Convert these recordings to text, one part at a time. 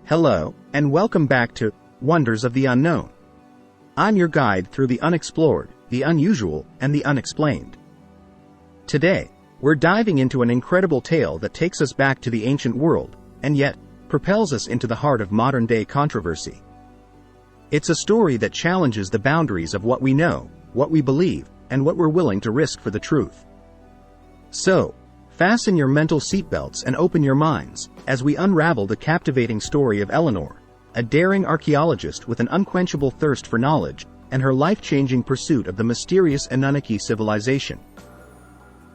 Hello, and welcome back to Wonders of the Unknown. I'm your guide through the unexplored, the unusual, and the unexplained. Today, we're diving into an incredible tale that takes us back to the ancient world, and yet, propels us into the heart of modern-day controversy. It's a story that challenges the boundaries of what we know, what we believe, and what we're willing to risk for the truth. So, fasten your mental seatbelts and open your minds, as we unravel the captivating story of Eleanor, a daring archaeologist with an unquenchable thirst for knowledge, and her life-changing pursuit of the mysterious Anunnaki civilization.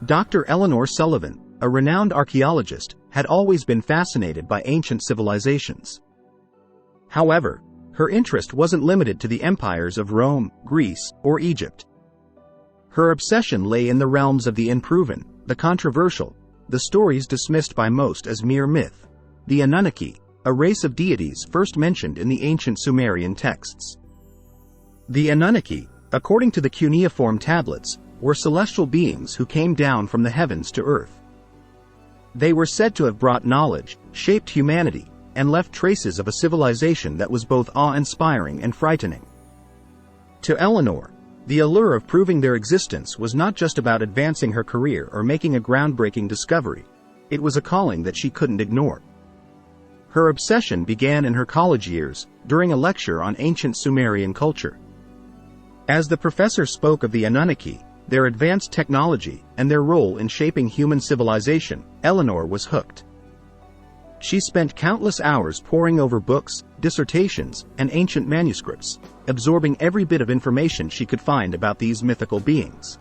Dr. Eleanor Sullivan, a renowned archaeologist, had always been fascinated by ancient civilizations. However, her interest wasn't limited to the empires of Rome, Greece, or Egypt. Her obsession lay in the realms of the unproven, the controversial, the stories dismissed by most as mere myth, the Anunnaki, a race of deities first mentioned in the ancient Sumerian texts. The Anunnaki, according to the cuneiform tablets, were celestial beings who came down from the heavens to earth. They were said to have brought knowledge, shaped humanity, and left traces of a civilization that was both awe-inspiring and frightening. To Eleanor, the allure of proving their existence was not just about advancing her career or making a groundbreaking discovery. It was a calling that she couldn't ignore. Her obsession began in her college years, during a lecture on ancient Sumerian culture. As the professor spoke of the Anunnaki, their advanced technology, and their role in shaping human civilization, Eleanor was hooked. She spent countless hours poring over books, dissertations, and ancient manuscripts, absorbing every bit of information she could find about these mythical beings.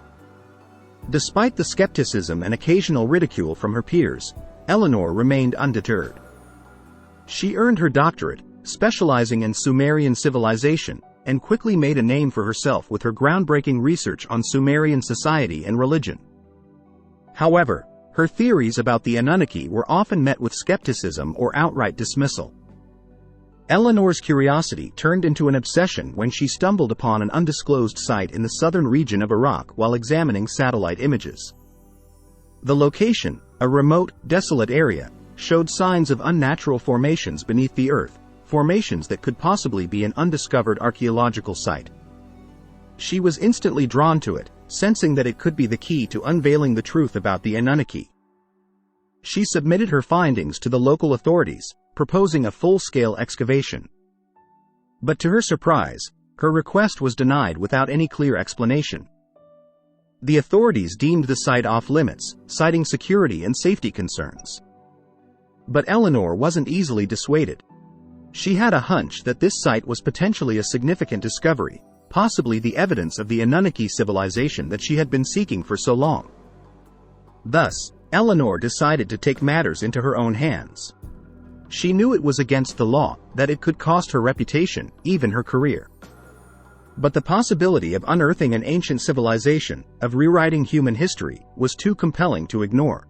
Despite the skepticism and occasional ridicule from her peers, Eleanor remained undeterred. She earned her doctorate, specializing in Sumerian civilization, and quickly made a name for herself with her groundbreaking research on Sumerian society and religion. However, her theories about the Anunnaki were often met with skepticism or outright dismissal. Eleanor's curiosity turned into an obsession when she stumbled upon an undisclosed site in the southern region of Iraq while examining satellite images. The location, a remote, desolate area, showed signs of unnatural formations beneath the earth, formations that could possibly be an undiscovered archaeological site. She was instantly drawn to it, sensing that it could be the key to unveiling the truth about the Anunnaki. She submitted her findings to the local authorities, proposing a full-scale excavation. But to her surprise, her request was denied without any clear explanation. The authorities deemed the site off-limits, citing security and safety concerns. But Eleanor wasn't easily dissuaded. She had a hunch that this site was potentially a significant discovery, possibly the evidence of the Anunnaki civilization that she had been seeking for so long. Thus, Eleanor decided to take matters into her own hands. She knew it was against the law, that it could cost her reputation, even her career. But the possibility of unearthing an ancient civilization, of rewriting human history, was too compelling to ignore.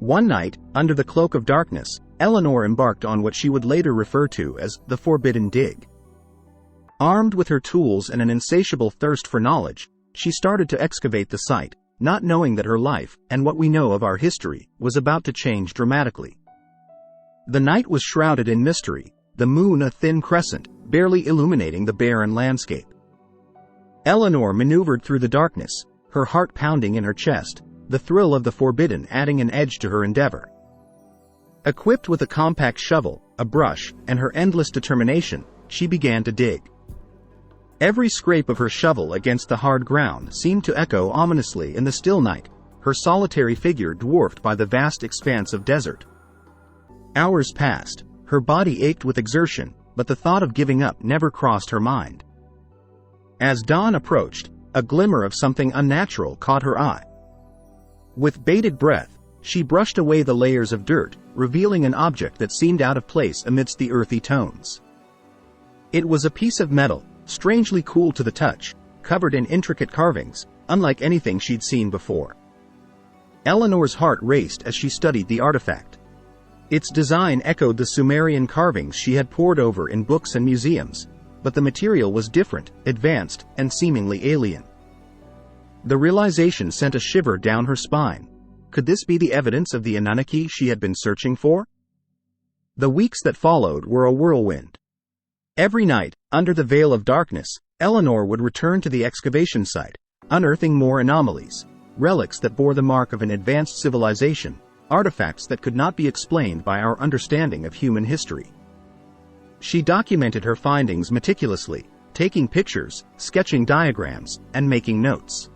One night, under the cloak of darkness, Eleanor embarked on what she would later refer to as the Forbidden Dig. Armed with her tools and an insatiable thirst for knowledge, she started to excavate the site, not knowing that her life, and what we know of our history, was about to change dramatically. The night was shrouded in mystery, the moon a thin crescent, barely illuminating the barren landscape. Eleanor maneuvered through the darkness, her heart pounding in her chest, the thrill of the forbidden adding an edge to her endeavor. Equipped with a compact shovel, a brush, and her endless determination, she began to dig. Every scrape of her shovel against the hard ground seemed to echo ominously in the still night, her solitary figure dwarfed by the vast expanse of desert. Hours passed, her body ached with exertion, but the thought of giving up never crossed her mind. As dawn approached, a glimmer of something unnatural caught her eye. With bated breath, she brushed away the layers of dirt, revealing an object that seemed out of place amidst the earthy tones. It was a piece of metal, strangely cool to the touch, covered in intricate carvings, unlike anything she'd seen before. Eleanor's heart raced as she studied the artifact. Its design echoed the Sumerian carvings she had pored over in books and museums, but the material was different, advanced, and seemingly alien. The realization sent a shiver down her spine. Could this be the evidence of the Anunnaki she had been searching for? The weeks that followed were a whirlwind. Every night, under the veil of darkness, Eleanor would return to the excavation site, unearthing more anomalies, relics that bore the mark of an advanced civilization, artifacts that could not be explained by our understanding of human history. She documented her findings meticulously, taking pictures, sketching diagrams, and making notes.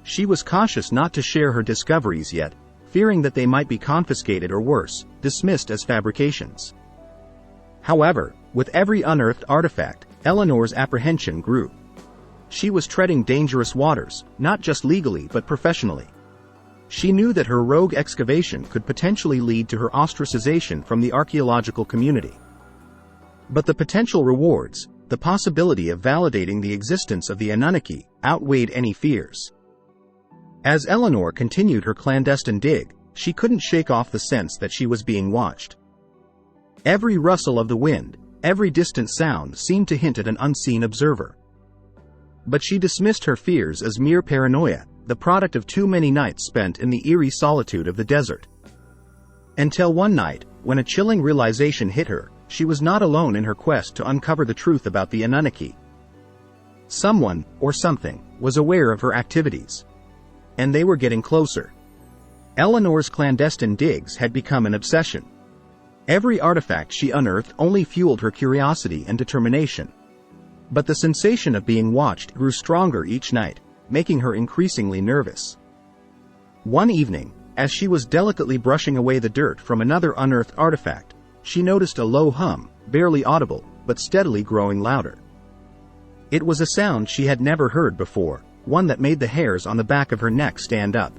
She was cautious not to share her discoveries yet, fearing that they might be confiscated or worse, dismissed as fabrications. However, with every unearthed artifact, Eleanor's apprehension grew. She was treading dangerous waters, not just legally but professionally. She knew that her rogue excavation could potentially lead to her ostracization from the archaeological community. But the potential rewards, the possibility of validating the existence of the Anunnaki, outweighed any fears. As Eleanor continued her clandestine dig, she couldn't shake off the sense that she was being watched. Every rustle of the wind, every distant sound seemed to hint at an unseen observer. But she dismissed her fears as mere paranoia, the product of too many nights spent in the eerie solitude of the desert. Until one night, when a chilling realization hit her, she was not alone in her quest to uncover the truth about the Anunnaki. Someone, or something, was aware of her activities. And they were getting closer. Eleanor's clandestine digs had become an obsession. Every artifact she unearthed only fueled her curiosity and determination. But the sensation of being watched grew stronger each night, making her increasingly nervous. One evening, as she was delicately brushing away the dirt from another unearthed artifact, she noticed a low hum, barely audible, but steadily growing louder. It was a sound she had never heard before, one that made the hairs on the back of her neck stand up.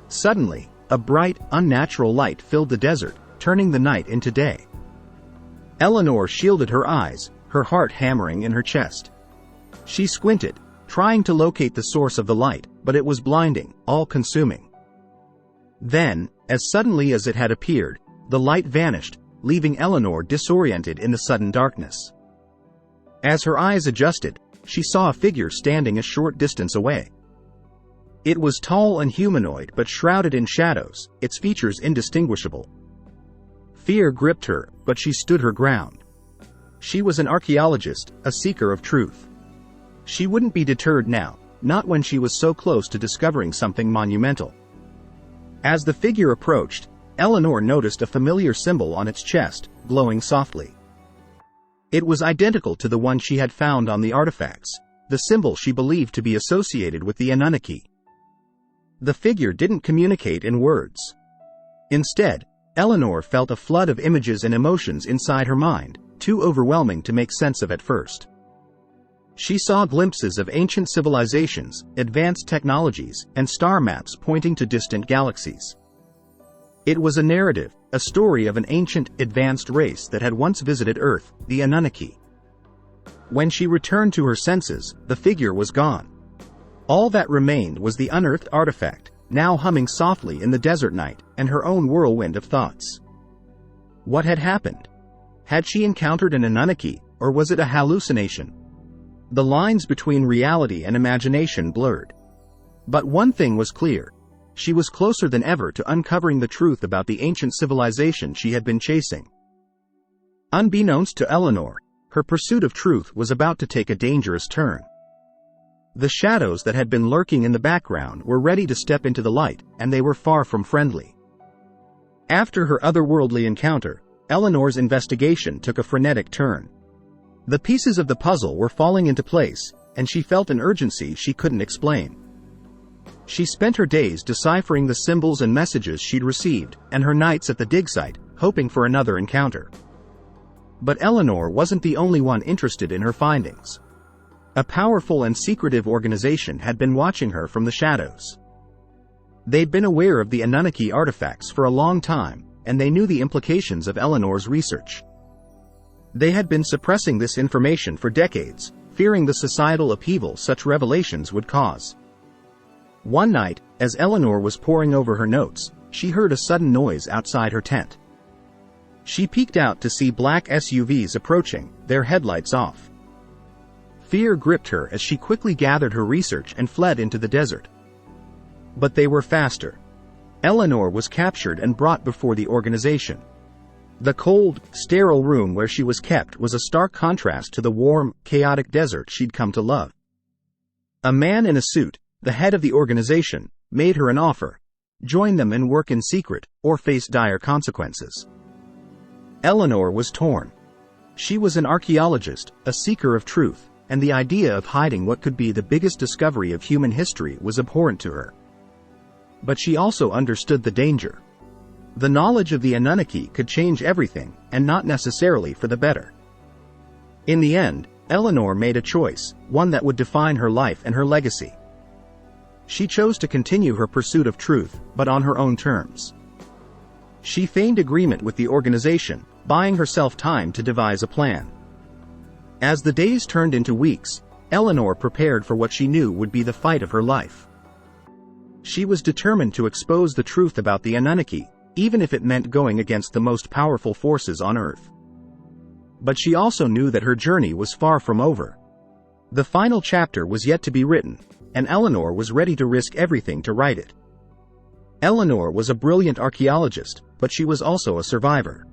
Suddenly, a bright, unnatural light filled the desert, turning the night into day. Eleanor shielded her eyes, her heart hammering in her chest. She squinted, trying to locate the source of the light, but it was blinding, all-consuming. Then, as suddenly as it had appeared, the light vanished, leaving Eleanor disoriented in the sudden darkness. As her eyes adjusted, she saw a figure standing a short distance away. It was tall and humanoid but shrouded in shadows, its features indistinguishable. Fear gripped her, but she stood her ground. She was an archaeologist, a seeker of truth. She wouldn't be deterred now, not when she was so close to discovering something monumental. As the figure approached, Eleanor noticed a familiar symbol on its chest, glowing softly. It was identical to the one she had found on the artifacts, the symbol she believed to be associated with the Anunnaki. The figure didn't communicate in words. Instead, Eleanor felt a flood of images and emotions inside her mind, too overwhelming to make sense of at first. She saw glimpses of ancient civilizations, advanced technologies, and star maps pointing to distant galaxies. It was a narrative, a story of an ancient, advanced race that had once visited Earth, the Anunnaki. When she returned to her senses, the figure was gone. All that remained was the unearthed artifact, now humming softly in the desert night, and her own whirlwind of thoughts. What had happened? Had she encountered an Anunnaki, or was it a hallucination? The lines between reality and imagination blurred. But one thing was clear. She was closer than ever to uncovering the truth about the ancient civilization she had been chasing. Unbeknownst to Eleanor, her pursuit of truth was about to take a dangerous turn. The shadows that had been lurking in the background were ready to step into the light, and they were far from friendly. After her otherworldly encounter, Eleanor's investigation took a frenetic turn. The pieces of the puzzle were falling into place, and she felt an urgency she couldn't explain. She spent her days deciphering the symbols and messages she'd received, and her nights at the dig site, hoping for another encounter. But Eleanor wasn't the only one interested in her findings. A powerful and secretive organization had been watching her from the shadows. They'd been aware of the Anunnaki artifacts for a long time, and they knew the implications of Eleanor's research. They had been suppressing this information for decades, fearing the societal upheaval such revelations would cause. One night, as Eleanor was poring over her notes, she heard a sudden noise outside her tent. She peeked out to see black SUVs approaching, their headlights off. Fear gripped her as she quickly gathered her research and fled into the desert. But they were faster. Eleanor was captured and brought before the organization. The cold, sterile room where she was kept was a stark contrast to the warm, chaotic desert she'd come to love. A man in a suit, the head of the organization, made her an offer: join them and work in secret, or face dire consequences. Eleanor was torn. She was an archaeologist, a seeker of truth, and the idea of hiding what could be the biggest discovery of human history was abhorrent to her. But she also understood the danger. The knowledge of the Anunnaki could change everything, and not necessarily for the better. In the end, Eleanor made a choice, one that would define her life and her legacy. She chose to continue her pursuit of truth, but on her own terms. She feigned agreement with the organization, buying herself time to devise a plan. As the days turned into weeks, Eleanor prepared for what she knew would be the fight of her life. She was determined to expose the truth about the Anunnaki, even if it meant going against the most powerful forces on Earth. But she also knew that her journey was far from over. The final chapter was yet to be written, and Eleanor was ready to risk everything to write it. Eleanor was a brilliant archaeologist, but she was also a survivor.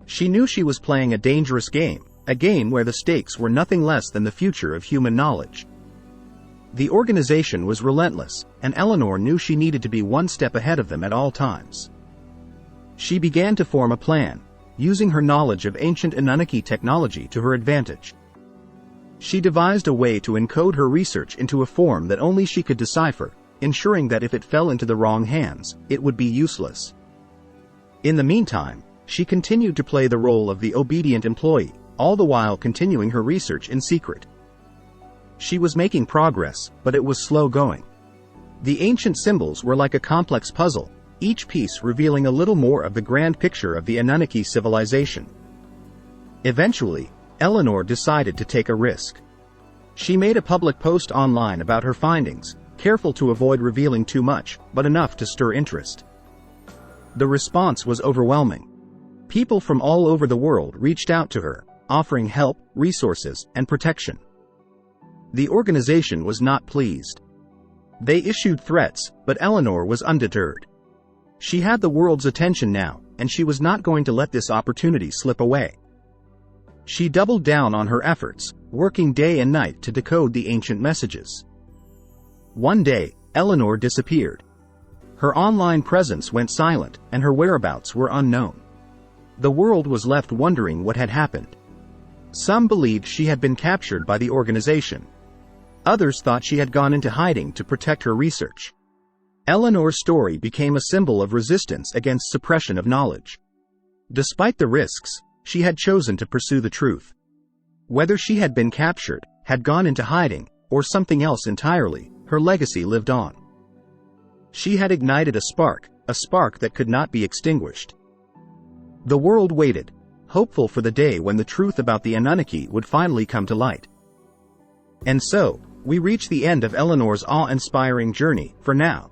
She knew she was playing a dangerous game, a game where the stakes were nothing less than the future of human knowledge. The organization was relentless, and Eleanor knew she needed to be one step ahead of them at all times. She began to form a plan, using her knowledge of ancient Anunnaki technology to her advantage. She devised a way to encode her research into a form that only she could decipher, ensuring that if it fell into the wrong hands, it would be useless. In the meantime, she continued to play the role of the obedient employee, all the while continuing her research in secret. She was making progress, but it was slow going. The ancient symbols were like a complex puzzle, each piece revealing a little more of the grand picture of the Anunnaki civilization. Eventually, Eleanor decided to take a risk. She made a public post online about her findings, careful to avoid revealing too much, but enough to stir interest. The response was overwhelming. People from all over the world reached out to her, offering help, resources, and protection. The organization was not pleased. They issued threats, but Eleanor was undeterred. She had the world's attention now, and she was not going to let this opportunity slip away. She doubled down on her efforts, working day and night to decode the ancient messages. One day, Eleanor disappeared. Her online presence went silent, and her whereabouts were unknown. The world was left wondering what had happened. Some believed she had been captured by the organization. Others thought she had gone into hiding to protect her research. Eleanor's story became a symbol of resistance against suppression of knowledge. Despite the risks, she had chosen to pursue the truth. Whether she had been captured, had gone into hiding, or something else entirely, her legacy lived on. She had ignited a spark that could not be extinguished. The world waited, hopeful for the day when the truth about the Anunnaki would finally come to light. And so, we reach the end of Eleanor's awe-inspiring journey, for now.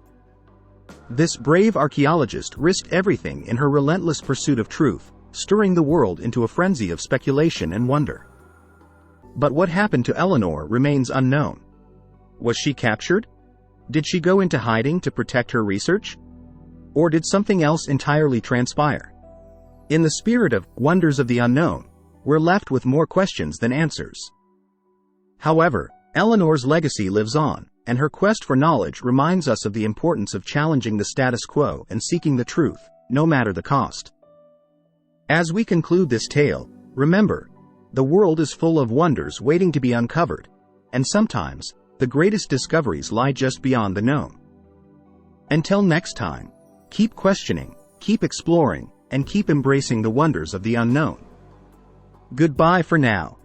This brave archaeologist risked everything in her relentless pursuit of truth, stirring the world into a frenzy of speculation and wonder. But what happened to Eleanor remains unknown. Was she captured? Did she go into hiding to protect her research? Or did something else entirely transpire? In the spirit of Wonders of the Unknown, we're left with more questions than answers. However, Eleanor's legacy lives on, and her quest for knowledge reminds us of the importance of challenging the status quo and seeking the truth, no matter the cost. As we conclude this tale, remember, the world is full of wonders waiting to be uncovered, and sometimes, the greatest discoveries lie just beyond the known. Until next time, keep questioning, keep exploring, and keep embracing the wonders of the unknown. Goodbye for now.